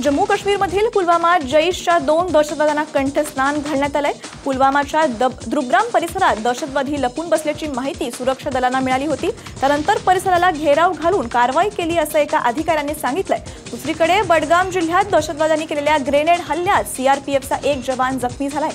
जम्मू काश्मीरमधील पुलवामात जैशच्या 2 दहशतवाद्यांना कंठस्नान घालण्यात आलंय। पुलवामाच्या द्रुग्राम परिसरात दहशतवादी लपून बसल्याची माहिती सुरक्षा दलांना मिळाली होती। त्यानंतर परिसराला घेराव घालून कारवाई केली असं एका अधिकाऱ्याने सांगितलंय। दुसरीकडे बडगाम जिल्ह्यात दहशतवाद्यांनी केलेल्या ग्रेनेड हल्ल्यात सीआरपीएफचा एक जवान जखमी झालाय।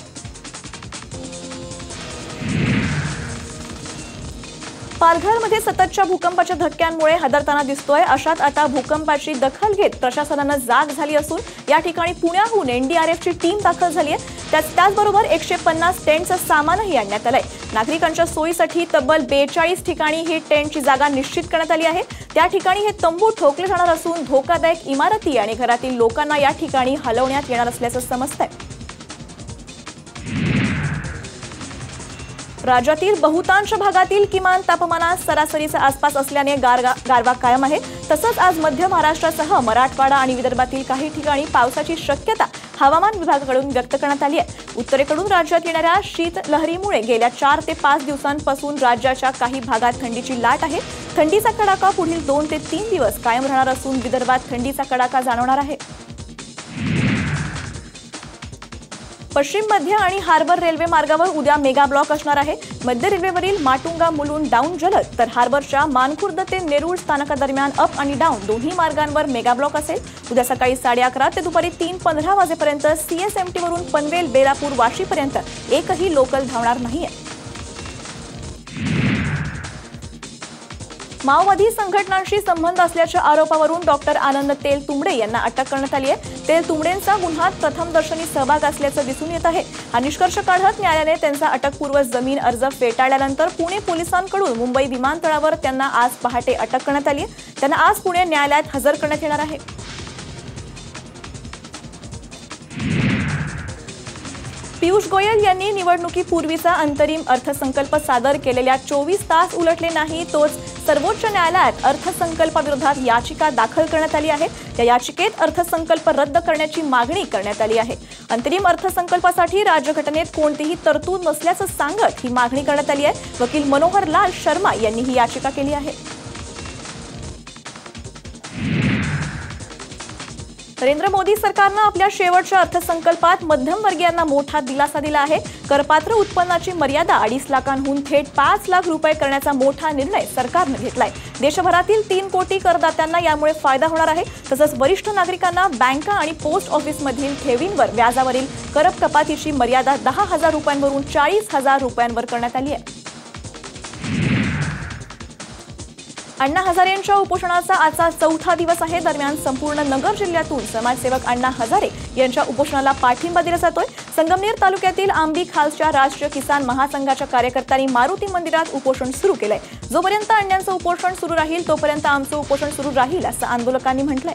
पालघरमध्ये सततच्या भूकंपाच्या धक्क्यांमुळे हादरताना दिसतोय। अशात आता भूकंपाची दखल घेत प्रशासनाने जाग झाली असून या ठिकाणी पुण्याहून एनडीआरएफची टीम दाखल झाली आहे। त्याचबरोबर 150 टेंटचं सामानही आणण्यात आलंय। नागरिकांच्या सोयीसाठी तब्बल 42 ठिकाणी ही टेंटची जागा निश्चित करण्यात आली आहे। त्या ठिकाणी हे तंबू ठोकले जाणार असून धोकादायक इमारती आणि घरातील लोकांना या ठिकाणी हलवण्यात येणार असल्याचं समजतंय। राज्यातील बहुतांश भागातील किमान तापमानात सरासरीच्या आसपास असल्याने गारवा कायम आहे। तसंच आज मध्य महाराष्ट्रासह मराठवाडा आणि विदर्भातील काही ठिकाणी पावसाची शक्यता हवामान विभागाकडून व्यक्त करण्यात आली आहे। उत्तरेकडून राज्यात येणाऱ्या शीत लहरीमुळे गेल्या 4 ते 5 दिवसांपासून राज्याच्या काही भागात थंडीची लाट आहे। थंडीचा कडाका पुढील 2 ते 3 दिवस कायम राहणार असून विदर्भात थंडीचा कडाका जाणवणार आहे। पश्चिम मध्य आणि हार्बर रेल्वे मार्गावर उद्या मेगा ब्लॉक असणार आहे। मध्य रेल्वेवरील माटुंगा मुलुंड डाऊन जलद तर हार्बरच्या मानखुर्द ते नेरूळ स्थानकादरम्यान अप आणि डाऊन दोन्ही मार्गांवर मेगा ब्लॉक असेल। उद्या सकाळी 11:30 ते दुपारी 3:15 वाजेपर्यंत सीएसएमटी वरून पनवेल बेलापूर वाशीपर्यंत एकही लोकल धावणार नाहीये। माओवादी संघटनांशी संबंध असल्याच्या आरोपावरून डॉक्टर आनंद तेलतुंबडे यांना अटक करण्यात आली आहे। तेलतुंबडेंचा गुन्ह्यात प्रथमदर्शनी सहभाग असल्याचं दिसून येत आहे। हा निष्कर्ष काढत न्यायालयाने त्यांचा अटकपूर्व जमीन अर्ज फेटाळल्यानंतर पुणे पोलिसांकडून मुंबई विमानतळावर त्यांना आज पहाटे अटक करण्यात आली आहे। त्यांना आज पुणे न्यायालयात हजर करण्यात येणार आहे। पियुष गोयल यांनी निवडणुकीपूर्वीचा अंतरिम अर्थसंकल्प सादर केलेल्या 24 तास उलटले नाही तोच सर्वोच्च न्यायालयात अर्थसंकल्पाविरोधात याचिका दाखल करण्यात आली आहे। या याचिकेत अर्थसंकल्प रद्द करण्याची मागणी करण्यात आली आहे। अंतरिम अर्थसंकल्पासाठी राज्यघटनेत कोणतीही तरतूद नसल्याचं सांगत ही मागणी करण्यात आली आहे। वकील मनोहर लाल शर्मा यांनी ही याचिका केली आहे। नरेंद्र मोदी सरकारने आपल्या शेवटच्या अर्थसंकल्पात मध्यमवर्गीयांना मोठा दिलासा दिला आहे। करपात्र उत्पन्नाची मर्यादा 2.5 लाखांहून थेट 5 लाख रुपये करण्याचा मोठा निर्णय सरकारने घेतलाय। देशभरातील 3 कोटी करदात्यांना यामुळे फायदा होणार आहे। तसंच वरिष्ठ नागरिकांना बँका आणि पोस्ट ऑफिसमधील ठेवींवर व्याजावरील कर कपातीची मर्यादा 10,000 रुपयांवरून 40,000 रुपयांवर करण्यात आली आहे। अण्णा हजारे यांच्या उपोषणाचा आजचा 4था दिवस आहे। दरम्यान संपूर्ण नगर जिल्ह्यातून समाजसेवक अण्णा हजारे यांच्या उपोषणाला पाठिंबा दिला जातोय। संगमनेर तालुक्यातील आंबी खालच्या राष्ट्रीय किसान महासंघाच्या कार्यकर्त्यांनी मारुती मंदिरात उपोषण सुरू केलंय। जोपर्यंत अण्णांचं उपोषण सुरू राहील तोपर्यंत आमचं उपोषण सुरू राहील असं आंदोलकांनी म्हटलंय।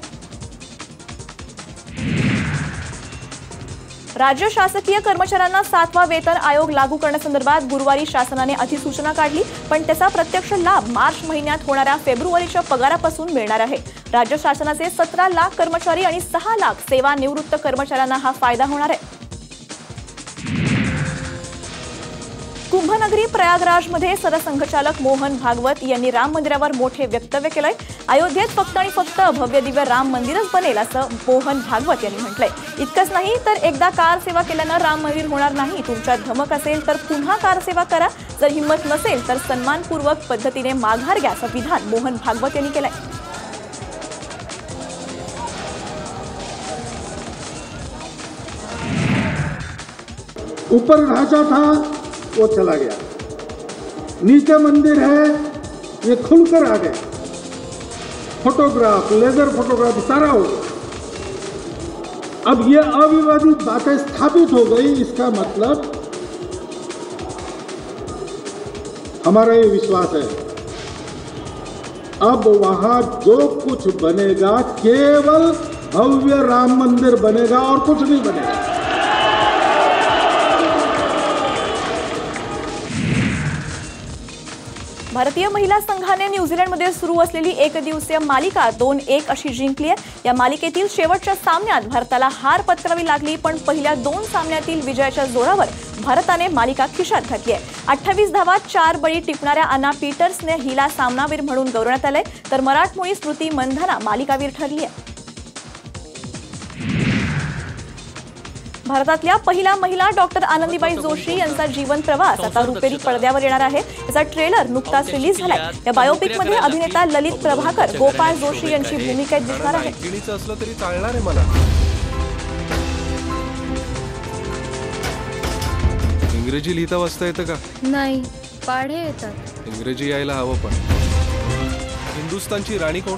राज्य शासकीय कर्मचाऱ्यांना 7वा वेतन आयोग लागू करण्यासंदर्भात गुरुवारी शासनाने अधिसूचना काढली, पण त्याचा प्रत्यक्ष लाभ मार्च महिन्यात होणाऱ्या फेब्रुवारीच्या पगारापासून मिळणार आहे। राज्य शासनाचे 17 लाख कर्मचारी आणि 6 लाख सेवानिवृत्त कर्मचाऱ्यांना हा फायदा होणार आहे। कुंभनगरी प्रयागराजमध्ये सरसंघचालक मोहन भागवत यांनी राम मंदिरावर मोठे वक्तव्य केलंय। अयोध्येत फक्त आणि फक्त भव्य दिव्य राम मंदिरच बनेल असं मोहन भागवत यांनी म्हटलंय। इतकंच नाही तर एकदा कार सेवा केल्यानं राम मंदिर होणार नाही। तुमच्यात धमक असेल तर पुन्हा कार सेवा करा, जर हिंमत नसेल तर सन्मानपूर्वक पद्धतीने माघार घ्या असं विधान मोहन भागवत यांनी केलंय। ऊपर ढांचा था वो चला गया, नीचे मंदिर है ये खुलकर आ गया, फोटोग्राफ लेजर फोटोग्राफ सारा हो गया। अब ये अविवादित बातें स्थापित हो गई, इसका मतलब हमारा ये विश्वास है अब वहां जो कुछ बनेगा केवल भव्य राम मंदिर बनेगा और कुछ नहीं बनेगा। भारतीय महिला संघाने न्यूझीलंडमध्ये सुरू असलेली एकदिवसीय मालिका 2-1 अशी जिंकली आहे। या मालिकेतील शेवटच्या सामन्यात भारताला हार पत्करावी लागली, पण पहिल्या 2 सामन्यातील विजयाच्या जोरावर भारताने मालिका खिशात घातली आहे। 28 धावात 4 बळी टिपणाऱ्या अन्ना पीटर्सने हिला सामनावीर म्हणून गौरवण्यात आले, तर मराठमोळी स्मृती मंधाना मालिकावीर ठरली आहे। भारतातल्या पहिल्या महिला डॉक्टर आनंदीबाई जोशी यांचा जीवन प्रवास आता रुपेरी पडद्यावर येणार आहे. याचा ट्रेलर नुकताच रिलीज झालाय. या बायोपिक मध्ये अभिनेता ललित प्रभाकर गोपाळ जोशी यांची भूमिकेत दिसणार आहे. असलं तरी चालणार आहे मला. इंग्रजी लिहिता वाचता येतं का? नाही, पाढे येतात. इंग्रजी यायला हवं. पण हिंदुस्तानची राणी कोण?